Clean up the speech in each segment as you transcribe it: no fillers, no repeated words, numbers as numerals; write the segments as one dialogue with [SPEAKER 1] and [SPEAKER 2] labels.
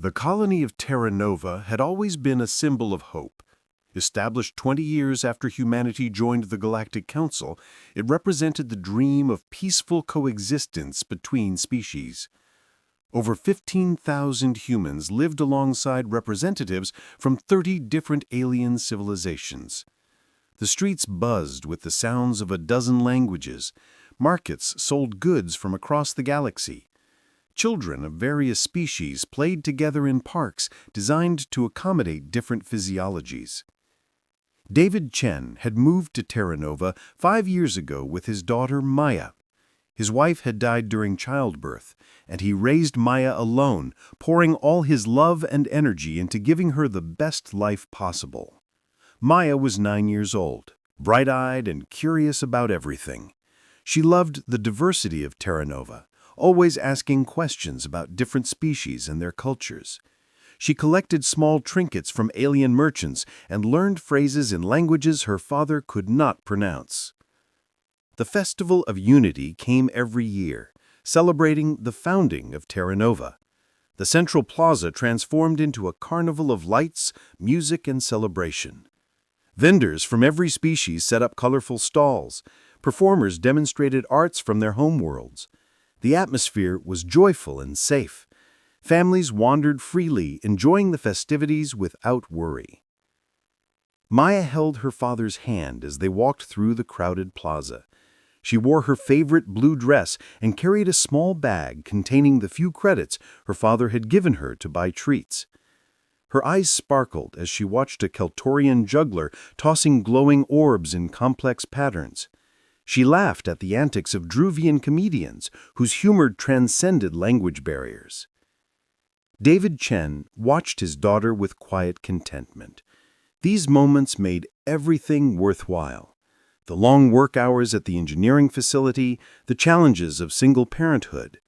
[SPEAKER 1] The colony of Terra Nova had always been a symbol of hope. Established 20 years after humanity joined the Galactic Council, it represented the dream of peaceful coexistence between species. Over 15,000 humans lived alongside representatives from 30 different alien civilizations. The streets buzzed with the sounds of a dozen languages. Markets sold goods from across the galaxy. Children of various species played together in parks designed to accommodate different physiologies. David Chen had moved to Terra Nova 5 years ago with his daughter Maya. His wife had died during childbirth, and he raised Maya alone, pouring all his love and energy into giving her the best life possible. Maya was 9 years old, bright-eyed and curious about everything. She loved the diversity of Terra Nova, always asking questions about different species and their cultures. She collected small trinkets from alien merchants and learned phrases in languages her father could not pronounce. The Festival of Unity came every year, celebrating the founding of Terra Nova. The central plaza transformed into a carnival of lights, music, and celebration. Vendors from every species set up colorful stalls. Performers demonstrated arts from their homeworlds. The atmosphere was joyful and safe. Families wandered freely, enjoying the festivities without worry. Maya held her father's hand as they walked through the crowded plaza. She wore her favorite blue dress and carried a small bag containing the few credits her father had given her to buy treats. Her eyes sparkled as she watched a Keltorian juggler tossing glowing orbs in complex patterns. She laughed at the antics of Druvian comedians whose humor transcended language barriers. David Chen watched his daughter with quiet contentment. These moments made everything worthwhile. The long work hours at the engineering facility, the challenges of single parenthood,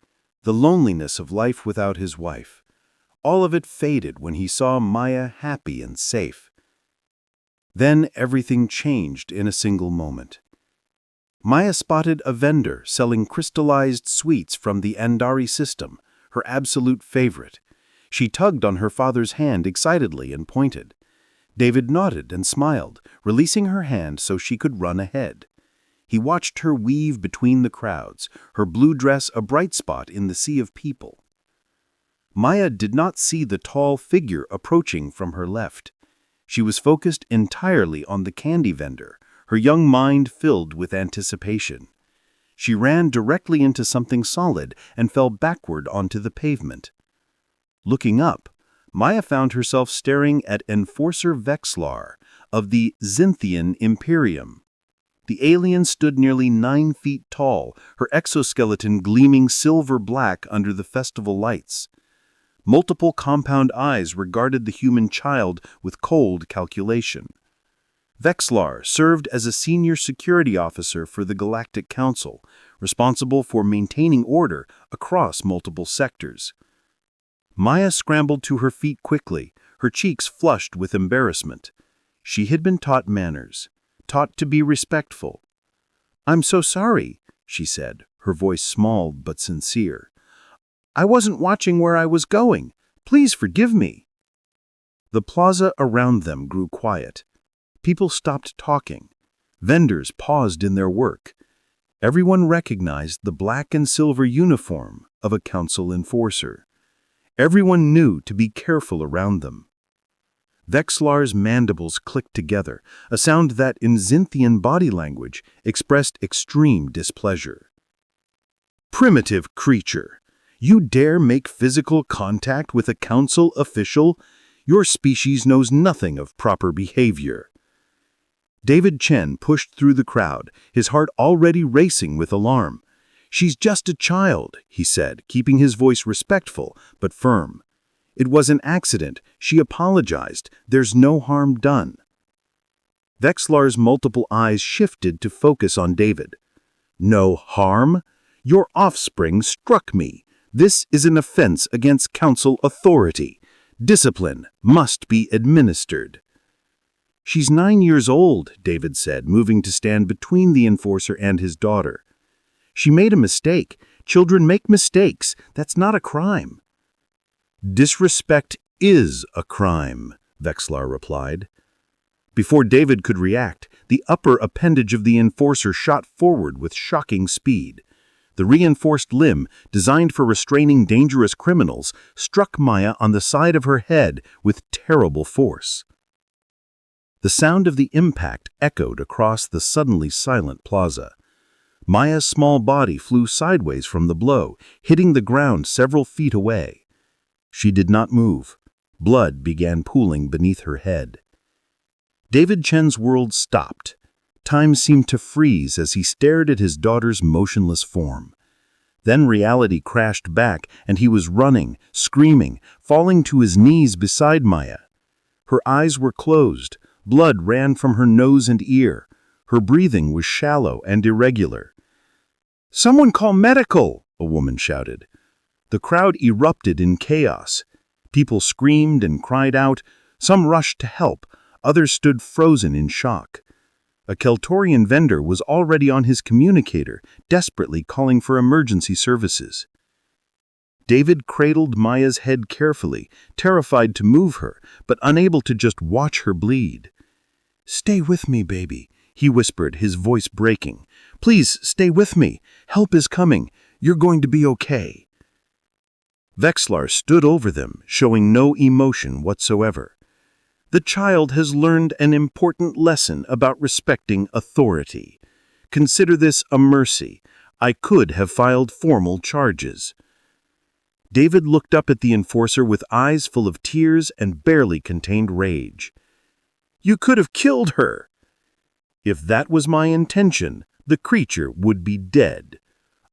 [SPEAKER 1] the loneliness of life without his wife. All of it faded when he saw Maya happy and safe. Then everything changed in a single moment. Maya spotted a vendor selling crystallized sweets from the Andari system, her absolute favorite. She tugged on her father's hand excitedly and pointed. David nodded and smiled, releasing her hand so she could run ahead. He watched her weave between the crowds, her blue dress a bright spot in the sea of people. Maya did not see the tall figure approaching from her left. She was focused entirely on the candy vendor, her young mind filled with anticipation. She ran directly into something solid and fell backward onto the pavement. Looking up, Maya found herself staring at Enforcer Vexlar of the Zynthian Imperium. The alien stood nearly 9 feet tall, her exoskeleton gleaming silver-black under the festival lights. Multiple compound eyes regarded the human child with cold calculation. Vexlar served as a senior security officer for the Galactic Council, responsible for maintaining order across multiple sectors. Maya scrambled to her feet quickly, her cheeks flushed with embarrassment. She had been taught manners, taught to be respectful. "I'm so sorry," she said, her voice small but sincere. "I wasn't watching where I was going. Please forgive me." The plaza around them grew quiet. People stopped talking. Vendors paused in their work. Everyone recognized the black and silver uniform of a council enforcer. Everyone knew to be careful around them. Vexlar's mandibles clicked together, a sound that in Zynthian body language expressed extreme displeasure. "Primitive creature! You dare make physical contact with a council official? Your species knows nothing of proper behavior." David Chen pushed through the crowd, his heart already racing with alarm. "She's just a child," he said, keeping his voice respectful but firm. "It was an accident. She apologized. There's no harm done." Vexlar's multiple eyes shifted to focus on David. "No harm? Your offspring struck me. This is an offense against council authority. Discipline must be administered." "She's 9 years old," David said, moving to stand between the enforcer and his daughter. "She made a mistake. Children make mistakes. That's not a crime."
[SPEAKER 2] "Disrespect is a crime," Vexlar replied. Before David could react, the upper appendage of the enforcer shot forward with shocking speed. The reinforced limb, designed for restraining dangerous criminals, struck Maya on the side of her head with terrible force. The sound of the impact echoed across the suddenly silent plaza. Maya's small body flew sideways from the blow, hitting the ground several feet away. She did not move. Blood began pooling beneath her head. David Chen's world stopped. Time seemed to freeze as he stared at his daughter's motionless form. Then reality crashed back, and he was running, screaming, falling to his knees beside Maya. Her eyes were closed. Blood ran from her nose and ear. Her breathing was shallow and irregular. "Someone call medical!" a woman shouted. The crowd erupted in chaos. People screamed and cried out. Some rushed to help. Others stood frozen in shock. A Keltorian vendor was already on his communicator, desperately calling for emergency services. David cradled Maya's head carefully, terrified to move her, but unable to just watch her bleed. "Stay with me, baby," he whispered, his voice breaking. "Please, stay with me. Help is coming. You're going to be okay." Vexlar stood over them, showing no emotion whatsoever. "The child has learned an important lesson about respecting authority. Consider this a mercy. I could have filed formal charges." David looked up at the enforcer with eyes full of tears and barely contained rage. "You could have killed her." "If that was my intention, the creature would be dead.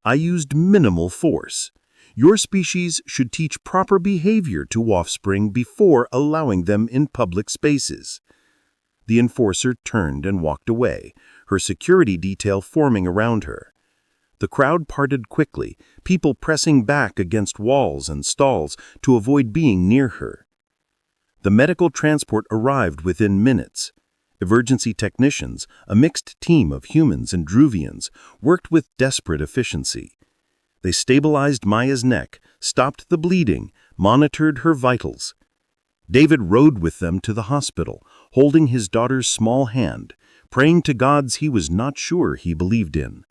[SPEAKER 2] I used minimal force. Your species should teach proper behavior to offspring before allowing them in public spaces." The enforcer turned and walked away, her security detail forming around her. The crowd parted quickly, people pressing back against walls and stalls to avoid being near her. The medical transport arrived within minutes. Emergency technicians, a mixed team of humans and Druvians, worked with desperate efficiency. They stabilized Maya's neck, stopped the bleeding, monitored her vitals. David rode with them to the hospital, holding his daughter's small hand, praying to gods he was not sure he believed in.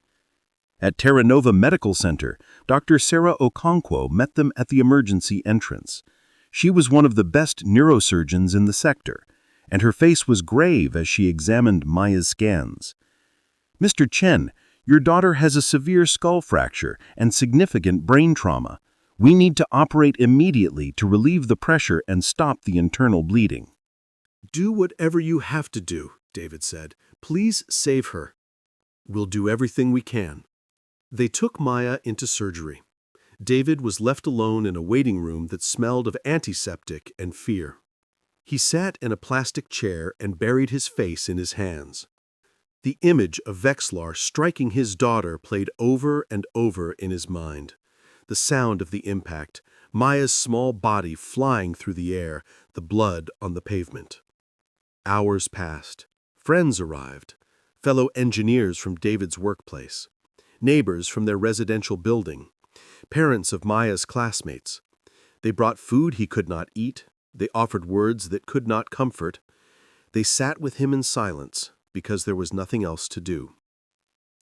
[SPEAKER 2] At Terra Nova Medical Center, Dr. Sarah Okonkwo met them at the emergency entrance. She was one of the best neurosurgeons in the sector, and her face was grave as she examined Maya's scans. "Mr. Chen, your daughter has a severe skull fracture and significant brain trauma. We need to operate immediately to relieve the pressure and stop the internal bleeding."
[SPEAKER 1] "Do whatever you have to do," David said. "Please save her. We'll do everything we can." They took Maya into surgery. David was left alone in a waiting room that smelled of antiseptic and fear. He sat in a plastic chair and buried his face in his hands. The image of Vexlar striking his daughter played over and over in his mind. The sound of the impact, Maya's small body flying through the air, the blood on the pavement. Hours passed. Friends arrived, fellow engineers from David's workplace, neighbors from their residential building, parents of Maya's classmates. They brought food he could not eat. They offered words that could not comfort. They sat with him in silence, because there was nothing else to do.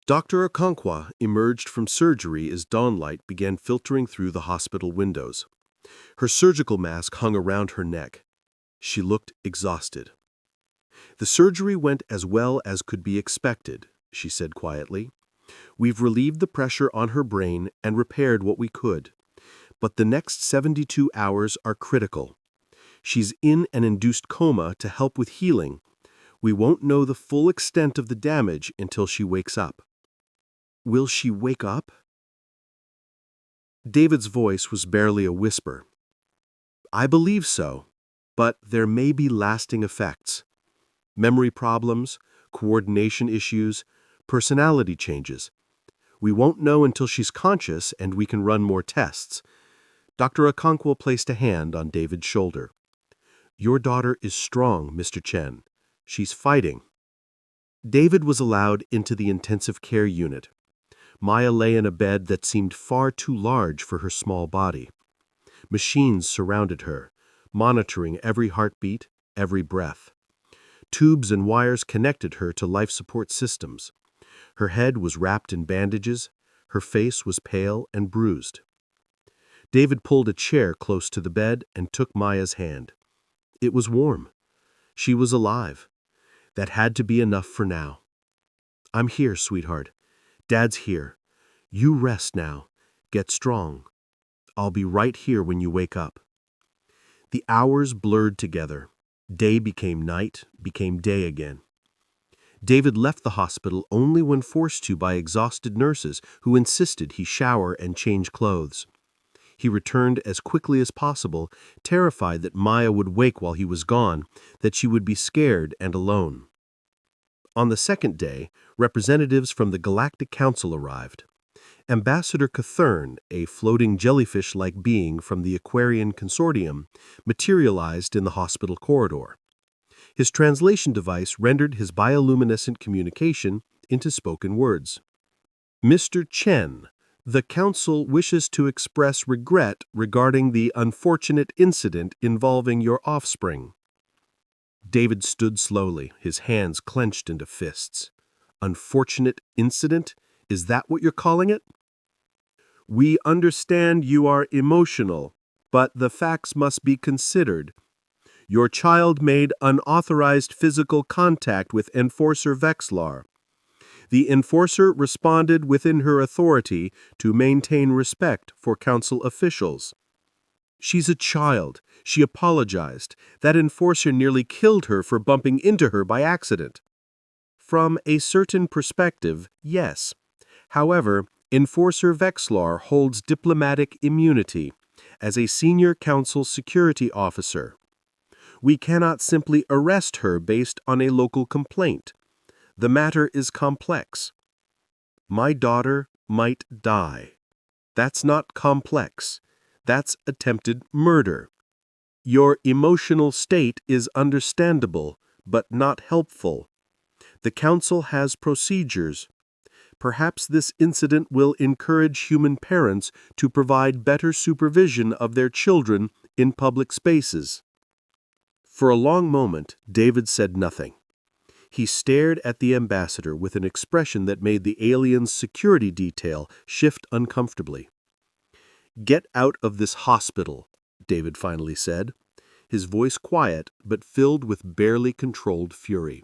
[SPEAKER 1] Dr. Okonkwo emerged from surgery as dawnlight began filtering through the hospital windows. Her surgical mask hung around her neck. She looked exhausted. "The surgery went as well as could be expected," she said quietly. "We've relieved the pressure on her brain and repaired what we could. But the next 72 hours are critical. She's in an induced coma to help with healing. We won't know the full extent of the damage until she wakes up." "Will she wake up?" David's voice was barely a whisper. "I believe so, but there may be lasting effects. Memory problems, coordination issues, personality changes. We won't know until she's conscious and we can run more tests." Dr. Okonkwo placed a hand on David's shoulder. "Your daughter is strong, Mr. Chen. She's fighting." David was allowed into the intensive care unit. Maya lay in a bed that seemed far too large for her small body. Machines surrounded her, monitoring every heartbeat, every breath. Tubes and wires connected her to life support systems. Her head was wrapped in bandages, her face was pale and bruised. David pulled a chair close to the bed and took Maya's hand. It was warm. She was alive. That had to be enough for now. "I'm here, sweetheart. Dad's here. You rest now. Get strong. I'll be right here when you wake up." The hours blurred together. Day became night, became day again. David left the hospital only when forced to by exhausted nurses who insisted he shower and change clothes. He returned as quickly as possible, terrified that Maya would wake while he was gone, that she would be scared and alone. On the second day, representatives from the Galactic Council arrived. Ambassador Cathern, a floating jellyfish-like being from the Aquarian Consortium, materialized in the hospital corridor. His translation device rendered his bioluminescent communication into spoken words. "Mr. Chen, the Council wishes to express regret regarding the unfortunate incident involving your offspring." David stood slowly, his hands clenched into fists. "Unfortunate incident? Is that what you're calling it?" "We understand you are emotional, but the facts must be considered. Your child made unauthorized physical contact with Enforcer Vexlar. The Enforcer responded within her authority to maintain respect for Council officials. She's a child. She apologized. That Enforcer nearly killed her for bumping into her by accident." "From a certain perspective, yes. However, Enforcer Vexlar holds diplomatic immunity as a senior Council security officer. We cannot simply arrest her based on a local complaint. The matter is complex. My daughter might die. That's not complex. That's attempted murder. Your emotional state is understandable, but not helpful. The Council has procedures. Perhaps this incident will encourage human parents to provide better supervision of their children in public spaces." For a long moment, David said nothing. He stared at the ambassador with an expression that made the alien's security detail shift uncomfortably. "Get out of this hospital," David finally said, his voice quiet but filled with barely controlled fury.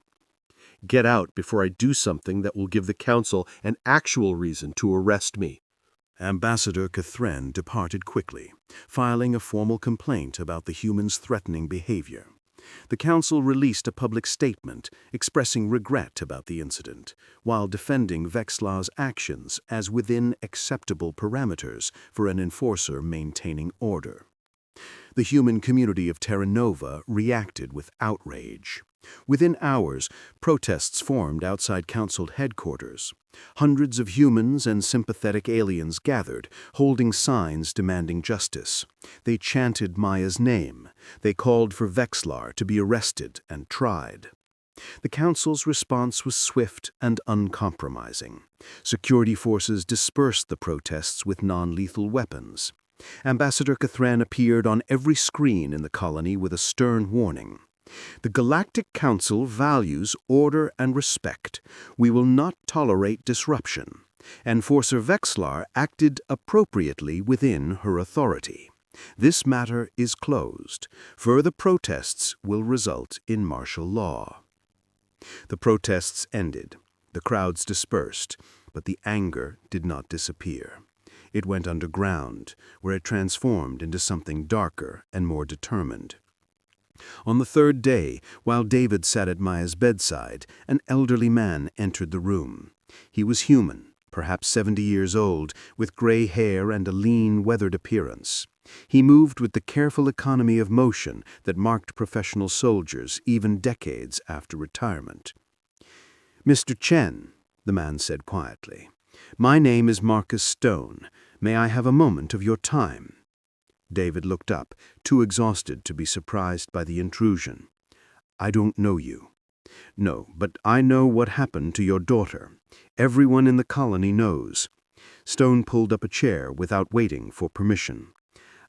[SPEAKER 1] "Get out before I do something that will give the Council an actual reason to arrest me."
[SPEAKER 2] Ambassador Cathern departed quickly, filing a formal complaint about the humans' threatening behavior. The Council released a public statement expressing regret about the incident, while defending Vexlar's actions as within acceptable parameters for an enforcer maintaining order. The human community of Terra Nova reacted with outrage. Within hours, protests formed outside Council headquarters. Hundreds of humans and sympathetic aliens gathered, holding signs demanding justice. They chanted Maya's name. They called for Vexlar to be arrested and tried. The Council's response was swift and uncompromising. Security forces dispersed the protests with non-lethal weapons. Ambassador Cathern appeared on every screen in the colony with a stern warning. "The Galactic Council values order and respect. We will not tolerate disruption. Enforcer Vexlar acted appropriately within her authority. This matter is closed. Further protests will result in martial law." The protests ended. The crowds dispersed, but the anger did not disappear. It went underground, where it transformed into something darker and more determined. On the third day, while David sat at Maya's bedside, an elderly man entered the room. He was human, perhaps 70 years old, with gray hair and a lean, weathered appearance. He moved with the careful economy of motion that marked professional soldiers even decades after retirement. "Mr. Chen," the man said quietly, "my name is Marcus Stone. May I have a moment of your time?" David looked up, too exhausted to be surprised by the intrusion. "I don't know you." "No, but I know what happened to your daughter. Everyone in the colony knows." Stone pulled up a chair without waiting for permission.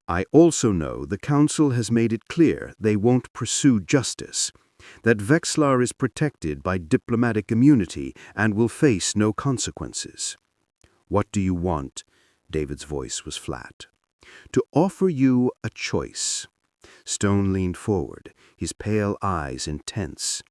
[SPEAKER 3] I also know the Council has made it clear they won't pursue justice, that Vexlar is protected by diplomatic immunity and will face no consequences. What do you want? David's voice was flat. To offer you a choice. Stone leaned forward, his pale eyes intense.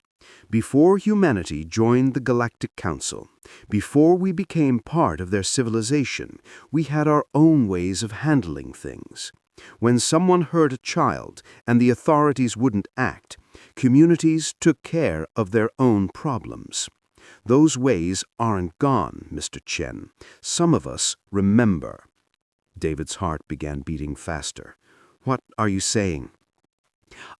[SPEAKER 3] Before humanity joined the Galactic Council, before we became part of their civilization, we had our own ways of handling things. When someone hurt a child and the authorities wouldn't act, communities took care of their own problems. Those ways aren't gone, Mr. Chen. Some of us remember. David's heart began beating faster. What are you saying?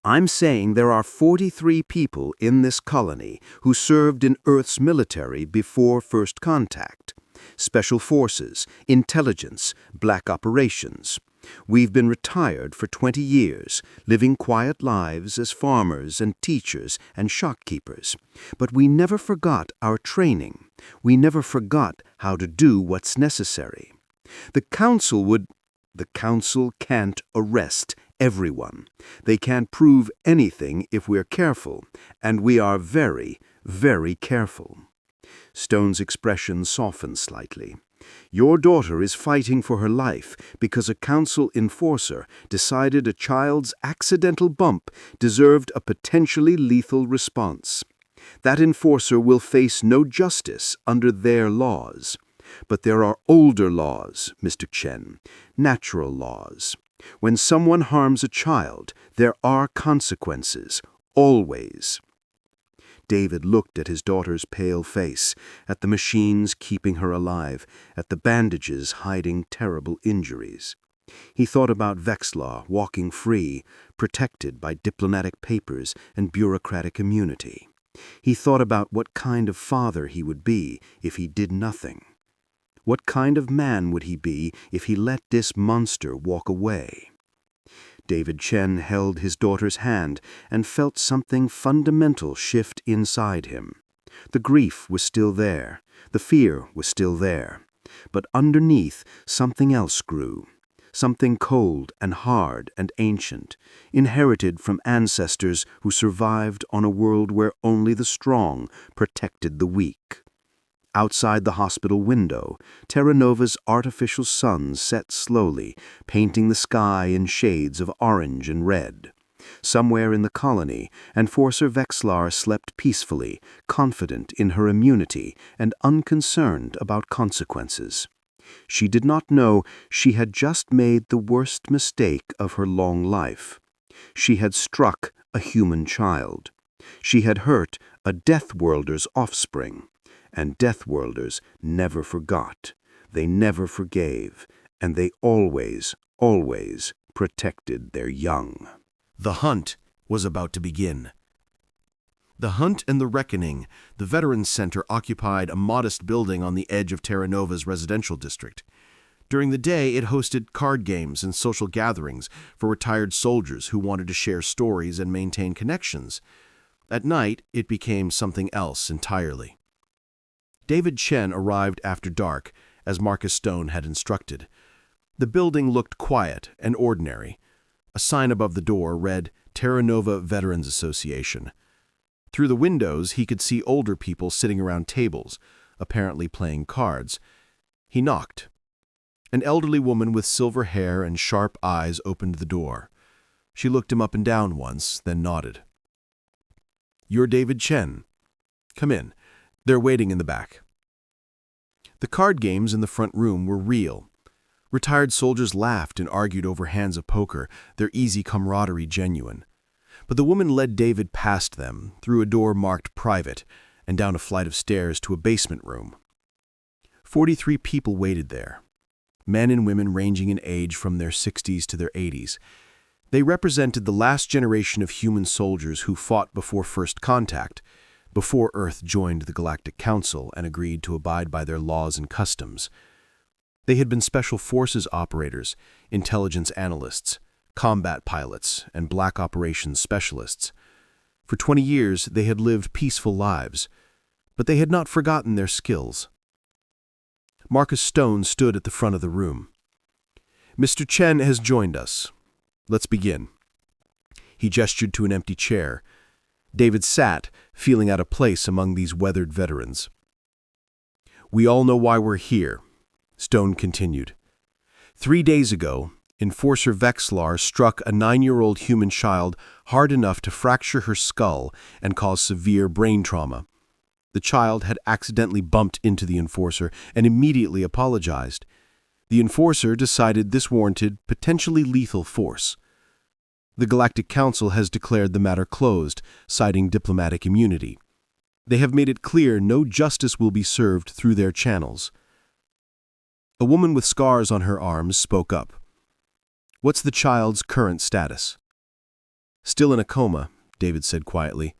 [SPEAKER 3] I'm saying there are 43 people in this colony who served in Earth's military before first contact. Special forces, intelligence, black operations. We've been retired for 20 years, living quiet lives as farmers and teachers and shopkeepers. But we never forgot our training. We never forgot how to do what's necessary. The Council can't arrest everyone. They can't prove anything if we're careful, and we are very, very careful. Stone's expression softened slightly. Your daughter is fighting for her life because a Council enforcer decided a child's accidental bump deserved a potentially lethal response. That enforcer will face no justice under their laws. But there are older laws, Mr. Chen, natural laws. When someone harms a child, there are consequences, always. David looked at his daughter's pale face, at the machines keeping her alive, at the bandages hiding terrible injuries. He thought about Vexlar walking free, protected by diplomatic papers and bureaucratic immunity. He thought about what kind of father he would be if he did nothing. What kind of man would he be if he let this monster walk away? David Chen held his daughter's hand and felt something fundamental shift inside him. The grief was still there. The fear was still there. But underneath, something else grew. Something cold and hard and ancient, inherited from ancestors who survived on a world where only the strong protected the weak. Outside the hospital window, Terra Nova's artificial sun set slowly, painting the sky in shades of orange and red. Somewhere in the colony, Enforcer Vexlar slept peacefully, confident in her immunity and unconcerned about consequences. She did not know she had just made the worst mistake of her long life. She had struck a human child. She had hurt a Deathworlder's offspring. And Deathworlders never forgot, they never forgave, and they always, always protected their young.
[SPEAKER 1] The hunt was about to begin. The Hunt and the Reckoning, the Veterans Center occupied a modest building on the edge of Terra Nova's residential district. During the day, it hosted card games and social gatherings for retired soldiers who wanted to share stories and maintain connections. At night, it became something else entirely. David Chen arrived after dark, as Marcus Stone had instructed. The building looked quiet and ordinary. A sign above the door read, Terra Nova Veterans Association. Through the windows, he could see older people sitting around tables, apparently playing cards. He knocked. An elderly woman with silver hair and sharp eyes opened the door. She looked him up and down once, then nodded. "You're David Chen. Come in. They're waiting in the back." The card games in the front room were real. Retired soldiers laughed and argued over hands of poker, their easy camaraderie genuine. But the woman led David past them, through a door marked private, and down a flight of stairs to a basement room. 43 people waited there. Men and women ranging in age from their 60s to their 80s. They represented the last generation of human soldiers who fought before first contact, before Earth joined the Galactic Council and agreed to abide by their laws and customs. They had been special forces operators, intelligence analysts, combat pilots, and black operations specialists. For 20 years, they had lived peaceful lives, but they had not forgotten their skills. Marcus Stone stood at the front of the room. Mr. Chen has joined us. Let's begin. He gestured to an empty chair. David sat, feeling out of place among these weathered veterans. We all know why we're here, Stone continued. 3 days ago, Enforcer Vexlar struck a 9-year-old human child hard enough to fracture her skull and cause severe brain trauma. The child had accidentally bumped into the Enforcer and immediately apologized. The Enforcer decided this warranted potentially lethal force. The Galactic Council has declared the matter closed, citing diplomatic immunity. They have made it clear no justice will be served through their channels. A woman with scars on her arms spoke up. What's the child's current status? Still in a coma, David said quietly.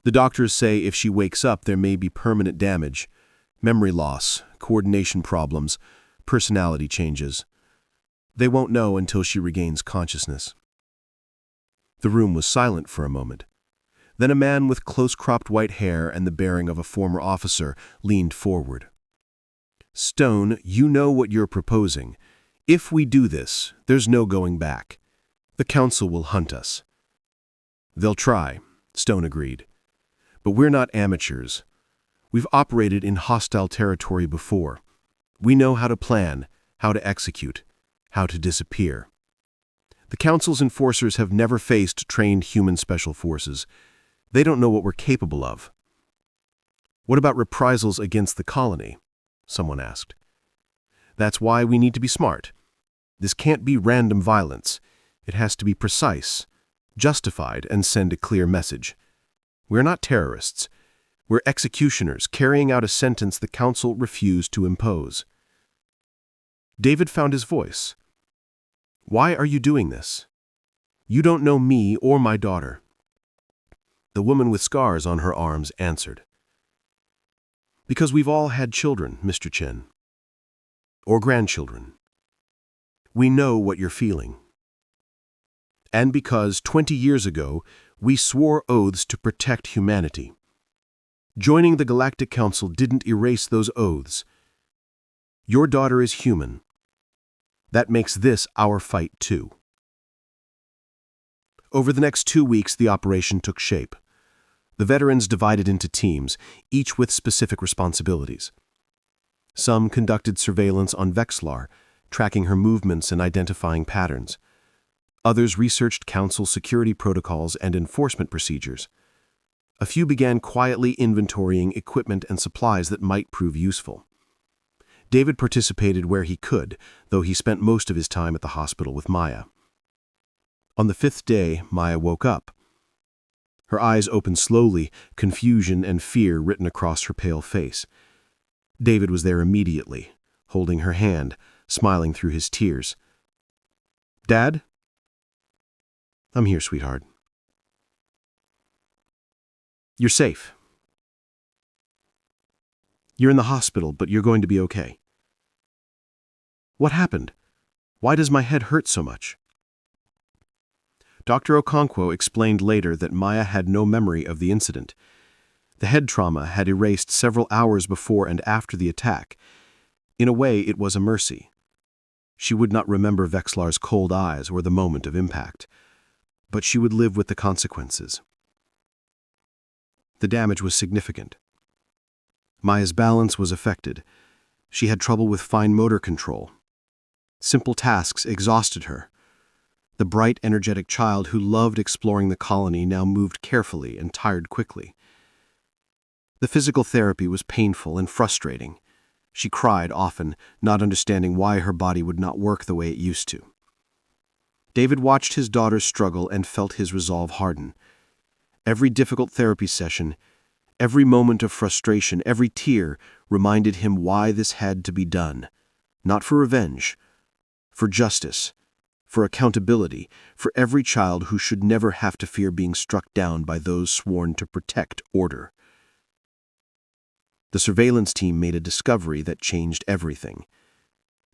[SPEAKER 1] The doctors say if she wakes up there may be permanent damage, memory loss, coordination problems, personality changes. They won't know until she regains consciousness. The room was silent for a moment. Then a man with close-cropped white hair and the bearing of a former officer leaned forward. Stone, you know what you're proposing. If we do this, there's no going back. The Council will hunt us. They'll try, Stone agreed. But we're not amateurs. We've operated in hostile territory before. We know how to plan, how to execute, how to disappear. The Council's enforcers have never faced trained human special forces. They don't know what we're capable of. What about reprisals against the colony? Someone asked. That's why we need to be smart. This can't be random violence. It has to be precise, justified, and send a clear message. We're not terrorists. We're executioners carrying out a sentence the Council refused to impose. David found his voice. Why are you doing this? You don't know me or my daughter. The woman with scars on her arms answered. Because we've all had children, Mr. Chen. Or grandchildren. We know what you're feeling. And because 20 years ago, we swore oaths to protect humanity. Joining the Galactic Council didn't erase those oaths. Your daughter is human. That makes this our fight too. Over the next 2 weeks, the operation took shape. The veterans divided into teams, each with specific responsibilities. Some conducted surveillance on Vexlar, tracking her movements and identifying patterns. Others researched Council security protocols and enforcement procedures. A few began quietly inventorying equipment and supplies that might prove useful. David participated where he could, though he spent most of his time at the hospital with Maya. On the 5th day, Maya woke up. Her eyes opened slowly, confusion and fear written across her pale face. David was there immediately, holding her hand, smiling through his tears. Dad? I'm here, sweetheart. You're safe. You're in the hospital, but you're going to be okay. What happened? Why does my head hurt so much? Dr. Okonkwo explained later that Maya had no memory of the incident. The head trauma had erased several hours before and after the attack. In a way, it was a mercy. She would not remember Vexlar's cold eyes or the moment of impact, but she would live with the consequences. The damage was significant. Maya's balance was affected. She had trouble with fine motor control. Simple tasks exhausted her. The bright, energetic child who loved exploring the colony now moved carefully and tired quickly. The physical therapy was painful and frustrating. She cried often, not understanding why her body would not work the way it used to. David watched his daughter struggle and felt his resolve harden. Every difficult therapy session, every moment of frustration, every tear reminded him why this had to be done. Not for revenge, for justice, for accountability, for every child who should never have to fear being struck down by those sworn to protect order. The surveillance team made a discovery that changed everything.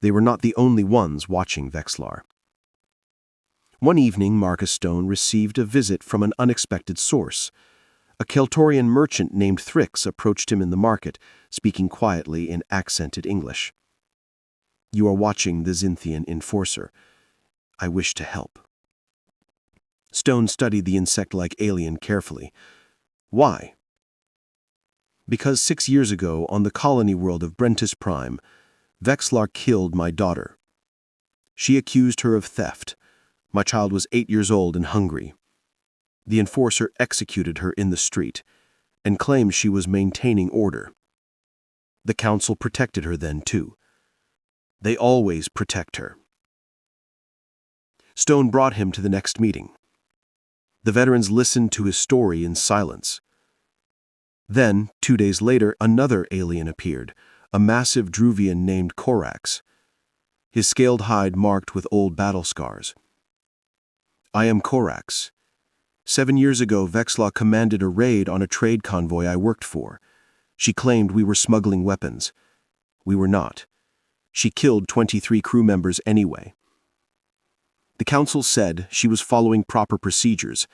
[SPEAKER 1] They were not the only ones watching Vexlar. One evening, Marcus Stone received a visit from an unexpected source. A Keltorian merchant named Thrix approached him in the market, speaking quietly in accented English. You are watching the Xinthian enforcer. I wish to help." Stone studied the insect-like alien carefully. "Why?" "Because 6 years ago, on the colony world of Brentis Prime, Vexlar killed my daughter. She accused her of theft. My child was 8 years old and hungry. The enforcer executed her in the street and claimed she was maintaining order. The council protected her then, too. They always protect her." Stone brought him to the next meeting. The veterans listened to his story in silence. Then, 2 days later, another alien appeared, a massive Druvian named Corax, his scaled hide marked with old battle scars. "I am Corax. 7 years ago, Vexlar commanded a raid on a trade convoy I worked for. She claimed we were smuggling weapons. We were not. She killed 23 crew members anyway. The council said she was following proper procedures.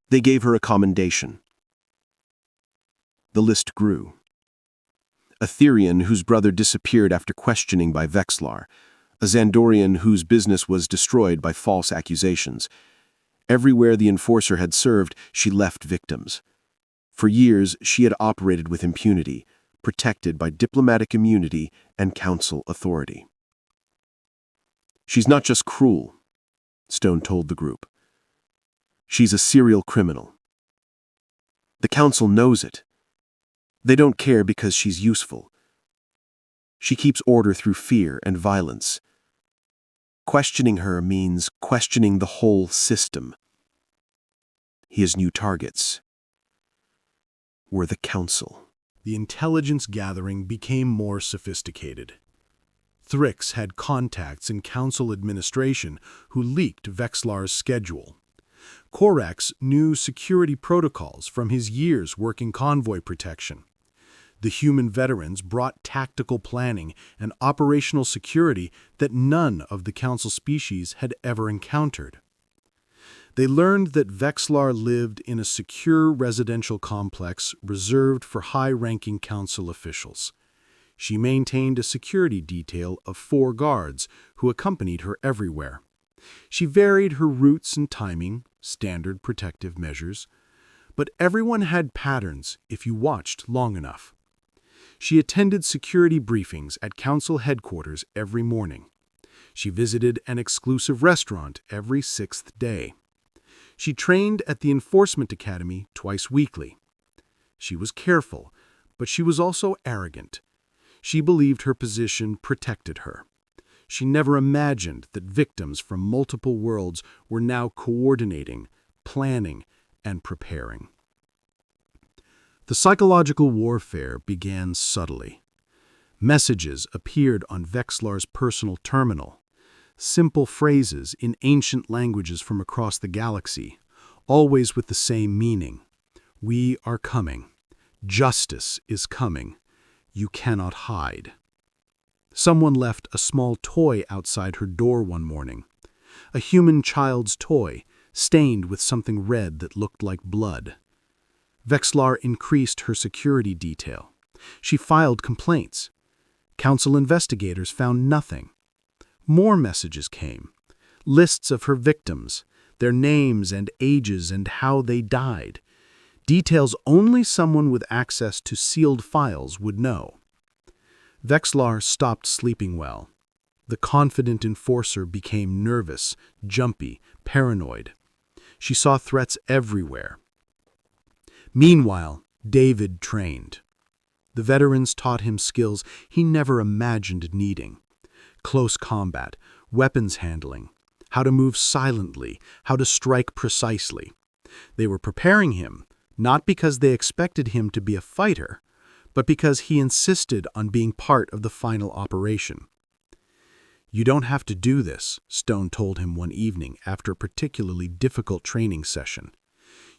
[SPEAKER 1] They gave her a commendation." The list grew. A Therian whose brother disappeared after questioning by Vexlar, a Xandorian whose business was destroyed by false accusations. Everywhere the enforcer had served, she left victims. For years, she had operated with impunity, protected by diplomatic immunity and council authority. "She's not just cruel," Stone told the group. "She's a serial criminal. The council knows it. They don't care because she's useful. She keeps order through fear and violence. Questioning her means questioning the whole system." His new targets were the council.
[SPEAKER 2] The intelligence gathering became more sophisticated. Thrix had contacts in council administration who leaked Vexlar's schedule. Corax knew security protocols from his years working convoy protection. The human veterans brought tactical planning and operational security that none of the council species had ever encountered. They learned that Vexlar lived in a secure residential complex reserved for high-ranking council officials. She maintained a security detail of 4 guards who accompanied her everywhere. She varied her routes and timing, standard protective measures, but everyone had patterns if you watched long enough. She attended security briefings at council headquarters every morning. She visited an exclusive restaurant every 6th day. She trained at the Enforcement Academy twice weekly. She was careful, but she was also arrogant. She believed her position protected her. She never imagined that victims from multiple worlds were now coordinating, planning, and preparing. The psychological warfare began subtly. Messages appeared on Vexlar's personal terminal. Simple phrases in ancient languages from across the galaxy, always with the same meaning. "We are coming. Justice is coming. You cannot hide." Someone left a small toy outside her door one morning. A human child's toy, stained with something red that looked like blood. Vexlar increased her security detail. She filed complaints. Council investigators found nothing. More messages came. Lists of her victims, their names and ages and how they died. Details only someone with access to sealed files would know. Vexlar stopped sleeping well. The confident enforcer became nervous, jumpy, paranoid. She saw threats everywhere. Meanwhile, David trained. The veterans taught him skills he never imagined needing. Close combat, weapons handling, how to move silently, how to strike precisely. They were preparing him, not because they expected him to be a fighter, but because he insisted on being part of the final operation. "You don't have to do this," Stone told him one evening after a particularly difficult training session.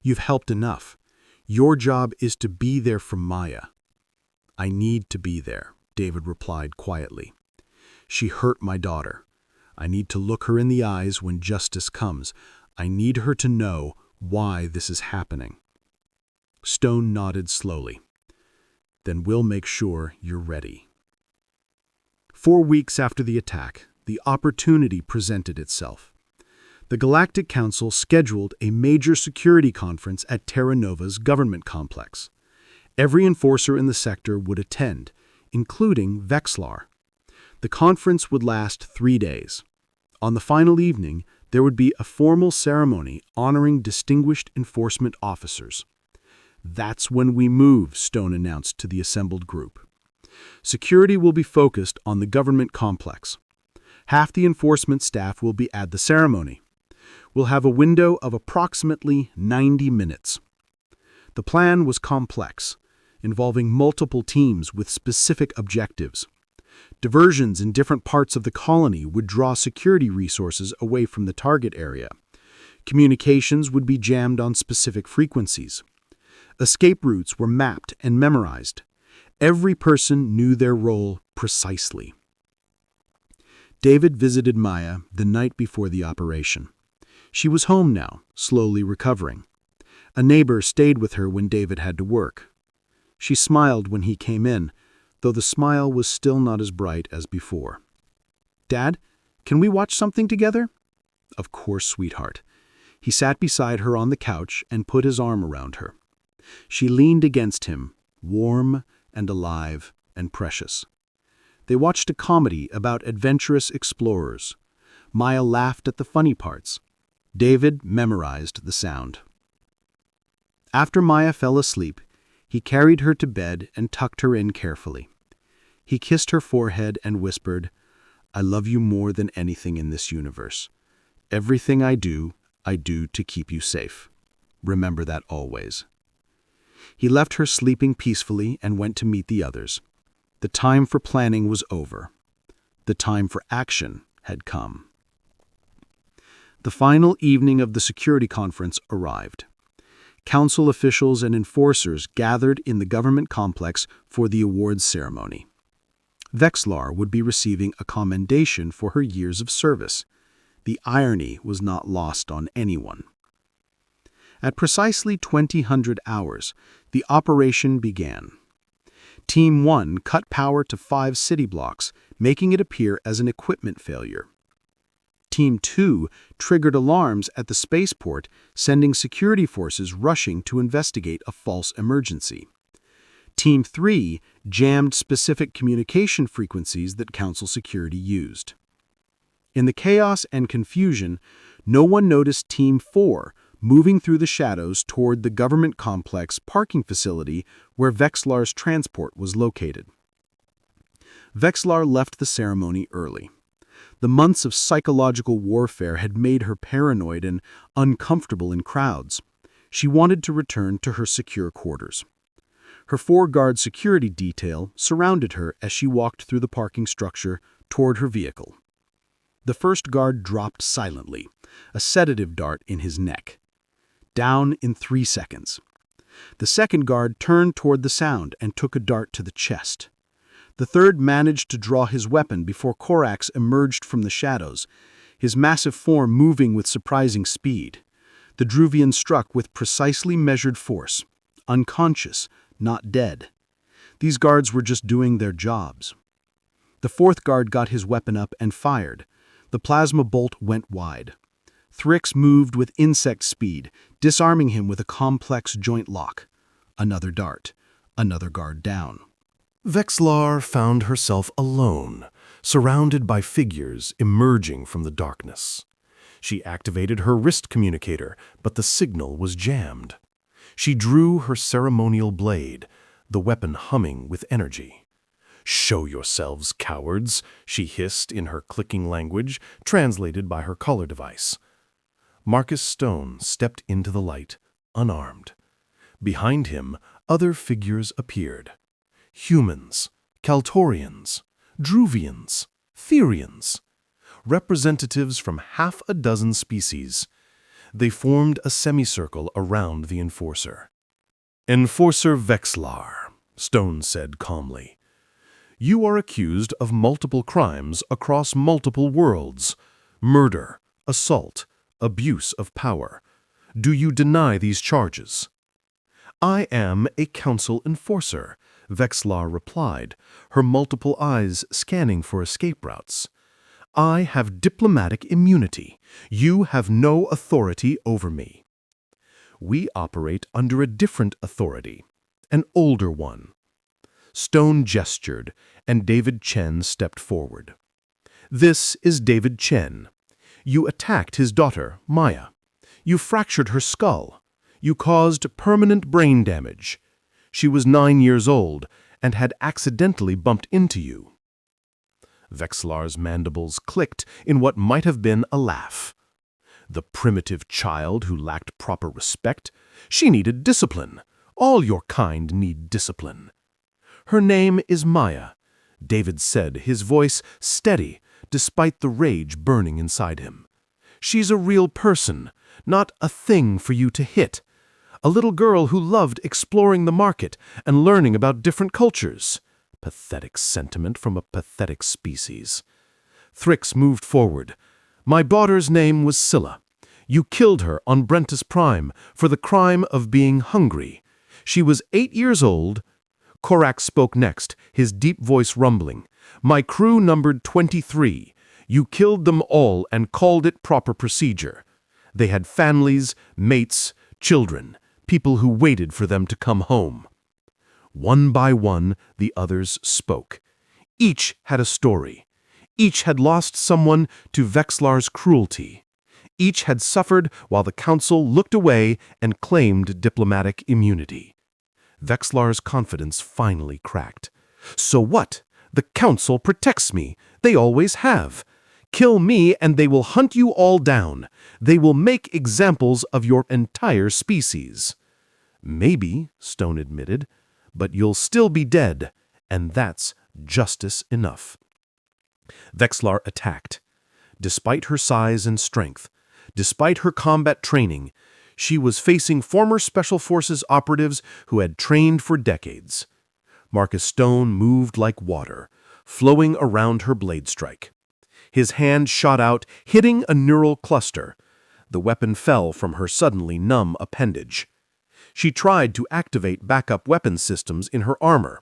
[SPEAKER 2] "You've helped enough. Your job is to be there for Maya." "I need to be there," David replied quietly. "She hurt my daughter. I need to look her in the eyes when justice comes. I need her to know why this is happening." Stone nodded slowly. "Then we'll make sure you're ready."
[SPEAKER 4] 4 weeks after the attack, the opportunity presented itself. The Galactic Council scheduled a major security conference at Terra Nova's government complex. Every enforcer in the sector would attend, including Vexlar. The conference would last 3 days. On the final evening, there would be a formal ceremony honoring distinguished enforcement officers. "That's when we move," Stone announced to the assembled group. "Security will be focused on the government complex. Half the enforcement staff will be at the ceremony. We'll have a window of approximately 90 minutes." The plan was complex, involving multiple teams with specific objectives. Diversions in different parts of the colony would draw security resources away from the target area. Communications would be jammed on specific frequencies. Escape routes were mapped and memorized. Every person knew their role precisely. David visited Maya the night before the operation. She was home now, slowly recovering. A neighbor stayed with her when David had to work. She smiled when he came in, though the smile was still not as bright as before. "Dad, can we watch something together?" "Of course, sweetheart." He sat beside her on the couch and put his arm around her. She leaned against him, warm and alive and precious. They watched a comedy about adventurous explorers. Maya laughed at the funny parts. David memorized the sound. After Maya fell asleep, he carried her to bed and tucked her in carefully. He kissed her forehead and whispered, "I love you more than anything in this universe. Everything I do to keep you safe. Remember that always." He left her sleeping peacefully and went to meet the others. The time for planning was over. The time for action had come. The final evening of the security conference arrived. Council officials and enforcers gathered in the government complex for the awards ceremony. Vexlar would be receiving a commendation for her years of service. The irony was not lost on anyone. At precisely 2000 hours, the operation began. Team 1 cut power to 5 city blocks, making it appear as an equipment failure. Team 2 triggered alarms at the spaceport, sending security forces rushing to investigate a false emergency. Team 3 jammed specific communication frequencies that Council security used. In the chaos and confusion, no one noticed Team 4 moving through the shadows toward the government complex parking facility where Vexlar's transport was located. Vexlar left the ceremony early. The months of psychological warfare had made her paranoid and uncomfortable in crowds. She wanted to return to her secure quarters. Her 4-guard security detail surrounded her as she walked through the parking structure toward her vehicle. The first guard dropped silently, a sedative dart in his neck. Down in 3 seconds. The second guard turned toward the sound and took a dart to the chest. The third managed to draw his weapon before Korax emerged from the shadows, his massive form moving with surprising speed. The Druvian struck with precisely measured force, unconscious, not dead. These guards were just doing their jobs. The fourth guard got his weapon up and fired. The plasma bolt went wide. Thrix moved with insect speed, disarming him with a complex joint lock. Another dart. Another guard down.
[SPEAKER 1] Vexlar found herself alone, surrounded by figures emerging from the darkness. She activated her wrist communicator, but the signal was jammed. She drew her ceremonial blade, the weapon humming with energy. "Show yourselves, cowards," she hissed in her clicking language, translated by her collar device. Marcus Stone stepped into the light, unarmed. Behind him, other figures appeared. Humans, Kaltorians, Druvians, Therians, representatives from half a dozen species. They formed a semicircle around the Enforcer. "Enforcer Vexlar," Stone said calmly. "You are accused of multiple crimes across multiple worlds. Murder, assault, abuse of power. Do you deny these charges?" I am a council enforcer, Vexlar replied, her multiple eyes scanning for escape routes. I have diplomatic immunity. You have no authority over me. We operate under a different authority, an older one. Stone gestured, and David Chen stepped forward. This is David Chen. You attacked his daughter, Maya. You fractured her skull. You caused permanent brain damage. She was 9 years old and had accidentally bumped into you. Vexlar's mandibles clicked in what might have been a laugh. The primitive child who lacked proper respect. She needed discipline. All your kind need discipline. Her name is Maya, David said, his voice steady despite the rage burning inside him. She's a real person, not a thing for you to hit. A little girl who loved exploring the market and learning about different cultures. Pathetic sentiment from a pathetic species. Thrix moved forward. My daughter's name was Scylla. You killed her on Brentus Prime for the crime of being hungry. She was 8 years old. Korak spoke next, his deep voice rumbling. My crew numbered 23. You killed them all and called it proper procedure. They had families, mates, children, people who waited for them to come home. One by one, the others spoke. Each had a story. Each had lost someone to Vexlar's cruelty. Each had suffered while the council looked away and claimed diplomatic immunity. Vexlar's confidence finally cracked. So what? The council protects me. They always have. Kill me and they will hunt you all down. They will make examples of your entire species. Maybe, Stone admitted, but you'll still be dead, and that's justice enough. Vexlar attacked. Despite her size and strength, despite her combat training, she was facing former Special Forces operatives who had trained for decades. Marcus Stone moved like water, flowing around her blade strike. His hand shot out, hitting a neural cluster. The weapon fell from her suddenly numb appendage. She tried to activate backup weapon systems in her armor.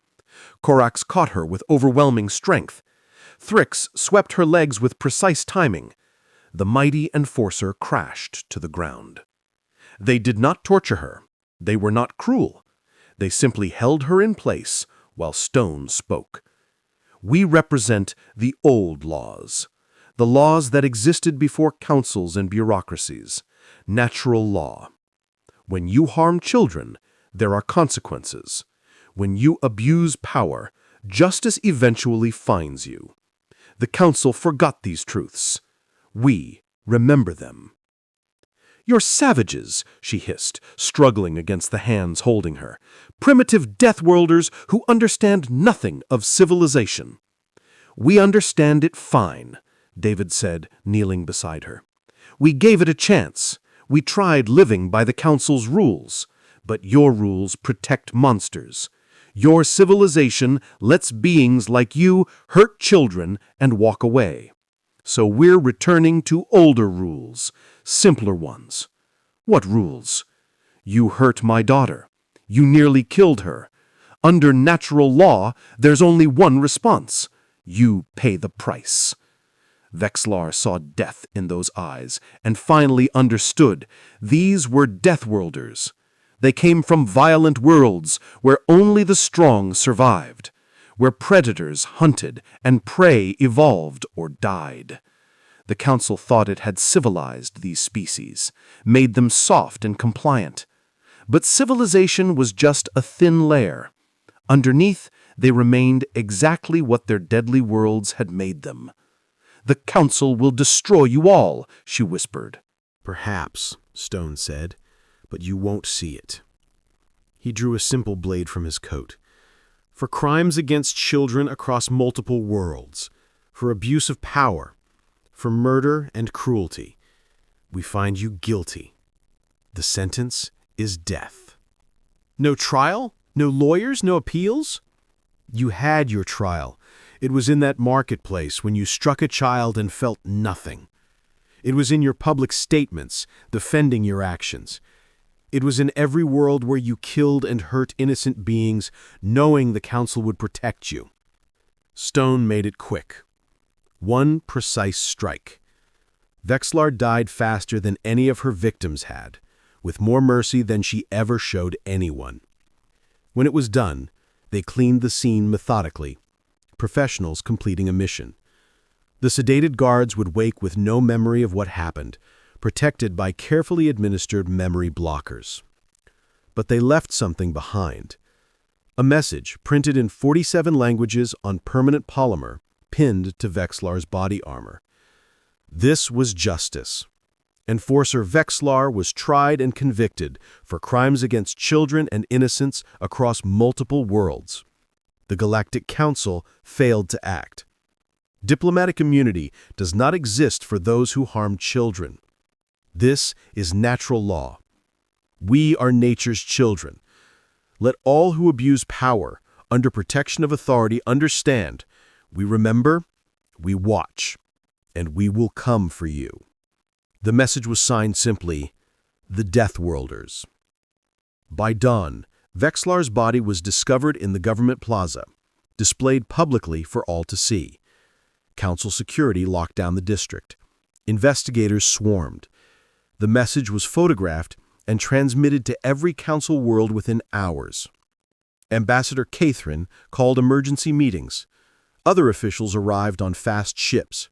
[SPEAKER 1] Korax caught her with overwhelming strength. Thrix swept her legs with precise timing. The mighty enforcer crashed to the ground. They did not torture her. They were not cruel. They simply held her in place while Stone spoke. We represent the old laws, the laws that existed before councils and bureaucracies, natural law. When you harm children, there are consequences. When you abuse power, justice eventually finds you. The council forgot these truths. We remember them. You're savages, she hissed, struggling against the hands holding her. Primitive deathworlders who understand nothing of civilization. We understand it fine, David said, kneeling beside her. We gave it a chance. We tried living by the council's rules, but your rules protect monsters. Your civilization lets beings like you hurt children and walk away. So we're returning to older rules, simpler ones. What rules? You hurt my daughter. You nearly killed her. Under natural law, there's only one response. You pay the price. Vexlar saw death in those eyes and finally understood. These were deathworlders. They came from violent worlds where only the strong survived, where predators hunted and prey evolved or died. The council thought it had civilized these species, made them soft and compliant. But civilization was just a thin layer. Underneath, they remained exactly what their deadly worlds had made them. The council will destroy you all, she whispered.
[SPEAKER 4] Perhaps, Stone said, but you won't see it. He drew a simple blade from his coat. For crimes against children across multiple worlds, for abuse of power, for murder and cruelty, we find you guilty. The sentence is death. No trial? No lawyers? No appeals? You had your trial. It was in that marketplace when you struck a child and felt nothing. It was in your public statements, defending your actions. It was in every world where you killed and hurt innocent beings, knowing the Council would protect you. Stone made it quick. One precise strike. Vexlar died faster than any of her victims had, with more mercy than she ever showed anyone. When it was done, they cleaned the scene methodically, professionals completing a mission. The sedated guards would wake with no memory of what happened, protected by carefully administered memory blockers. But they left something behind. A message printed in 47 languages on permanent polymer, pinned to Vexlar's body armor. This was justice. Enforcer Vexlar was tried and convicted for crimes against children and innocents across multiple worlds. The Galactic Council failed to act. Diplomatic immunity does not exist for those who harm children. This is natural law. We are nature's children. Let all who abuse power under protection of authority understand, we remember, we watch, and we will come for you. The message was signed simply, the Deathworlders. By dawn, Vexlar's body was discovered in the government plaza, displayed publicly for all to see. Council security locked down the district. Investigators swarmed. The message was photographed and transmitted to every council world within hours. Ambassador Catherine called emergency meetings. Other officials arrived on fast ships.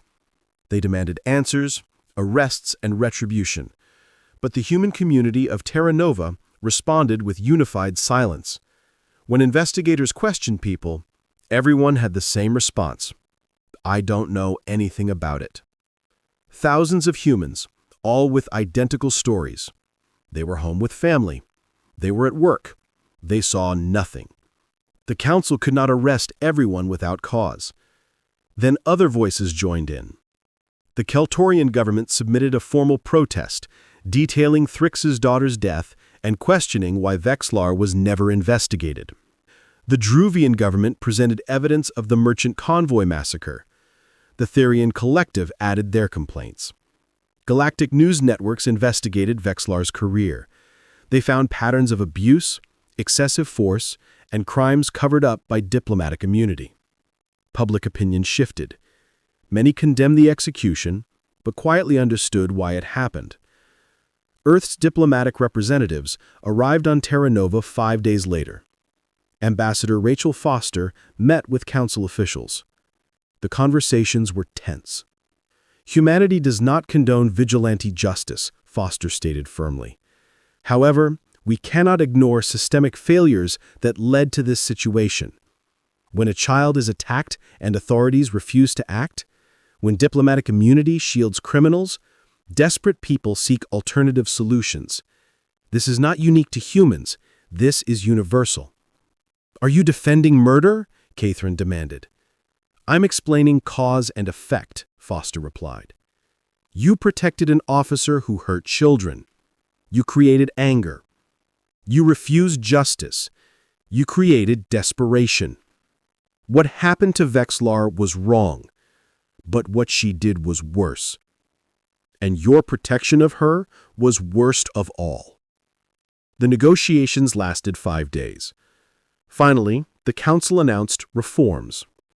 [SPEAKER 4] They demanded answers, arrests, and retribution. But the human community of Terra Nova responded with unified silence. When investigators questioned people, everyone had the same response. I don't know anything about it. Thousands of humans, all with identical stories. They were home with family. They were at work. They saw nothing. The council could not arrest everyone without cause. Then other voices joined in. The Keltorian government submitted a formal protest, detailing Thrix's daughter's death and questioning why Vexlar was never investigated. The Druvian government presented evidence of the merchant convoy massacre. The Therian Collective added their complaints. Galactic news networks investigated Vexlar's career. They found patterns of abuse, excessive force, and crimes covered up by diplomatic immunity. Public opinion shifted. Many condemned the execution, but quietly understood why it happened. Earth's diplomatic representatives arrived on Terra Nova 5 days later. Ambassador Rachel Foster met with council officials. The conversations were tense. Humanity does not condone vigilante justice, Foster stated firmly. However, we cannot ignore systemic failures that led to this situation. When a child is attacked and authorities refuse to act, when diplomatic immunity shields criminals, desperate people seek alternative solutions. This is not unique to humans. This is universal. Are you defending murder? Catherine demanded. I'm explaining cause and effect, Foster replied. You protected an officer who hurt children. You created anger. You refused justice. You created desperation. What happened to Vexlar was wrong, but what she did was worse. And your protection of her was worst of all. The negotiations lasted 5 days. Finally, the council announced reforms.